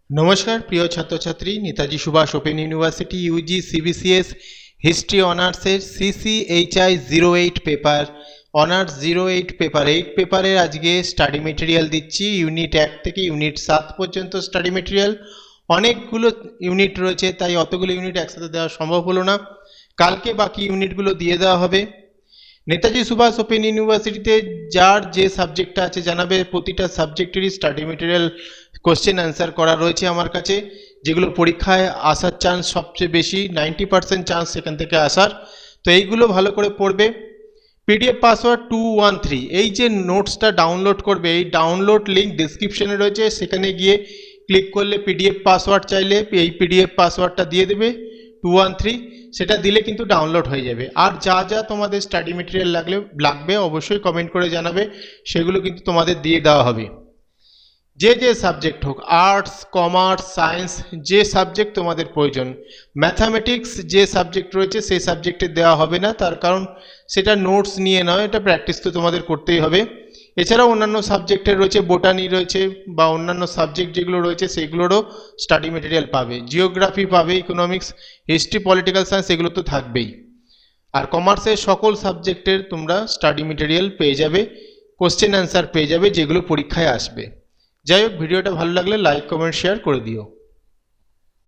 নমস্কার প্রিয় ছাত্রছাত্রী, Netaji Subhas open university UG CBCS history অনার্সের সিসিএইচআই 08 পেপার অনার্স 08 পেপার 8 পেপারের আজকে স্টাডি মেটেরিয়াল দিচ্ছি। ইউনিট 1 থেকে ইউনিট 7 পর্যন্ত স্টাডি মেটেরিয়াল। অনেকগুলো ইউনিট রয়েছে, তাই অতগুলো ইউনিট একসাথে দেওয়া সম্ভব হলো না। কালকে বাকি ইউনিটগুলো দিয়ে দেওয়া হবে। নেতাজি সুভাষ ওপেন ইউনিভার্সিটিতে যার যে সাবজেক্টটা আছে জানাবে, প্রতিটা সাবজেক্টেরই স্টাডি মেটেরিয়াল কোশ্চেন অ্যান্সার করা রয়েছে আমার কাছে, যেগুলো পরীক্ষায় আসার চান্স সবচেয়ে বেশি, 90% চান্স সেখান থেকে আসার। তো এইগুলো ভালো করে পড়বে। পিডিএফ পাসওয়ার্ড 213, এই যে নোটসটা ডাউনলোড করবে, এই ডাউনলোড লিঙ্ক ডিসক্রিপশনে রয়েছে, সেখানে গিয়ে ক্লিক করলে পিডিএফ পাসওয়ার্ড চাইলে এই পিডিএফ পাসওয়ার্ডটা দিয়ে দেবে 213, সেটা দিলে কিন্তু ডাউনলোড হয়ে যাবে। আর যা যা তোমাদের স্টাডি মেটেরিয়াল লাগবে অবশ্যই কমেন্ট করে জানাবে, সেগুলো কিন্তু তোমাদের দিয়ে দেওয়া হবে। যে যে সাবজেক্ট হোক, আর্টস কমার্স সায়েন্স, যে সাবজেক্ট তোমাদের প্রয়োজন। ম্যাথামেটিক্স যে সাবজেক্ট রয়েছে সেই সাবজেক্টে দেওয়া হবে না, তার কারণ সেটা নোটস নিয়ে নয়, এটা প্র্যাকটিস তো তোমাদের করতেই হবে। এছাড়াও অন্যান্য সাবজেক্টের রয়েছে, বোটানি রয়েছে বা অন্যান্য সাবজেক্ট যেগুলো রয়েছে সেগুলোরও স্টাডি মেটেরিয়াল পাবে। জিওগ্রাফি পাবে, ইকোনমিক্স, হিস্ট্রি, পলিটিক্যাল সায়েন্স, এগুলো তো থাকবেই। আর কমার্সের সকল সাবজেক্টের তোমরা স্টাডি মেটেরিয়াল পেয়ে যাবে, কোশ্চেন অ্যান্সার পেয়ে যাবে, যেগুলো পরীক্ষায় আসবে। যাই হোক, ভিডিওটা ভালো লাগলে লাইক কমেন্ট শেয়ার করে দিও।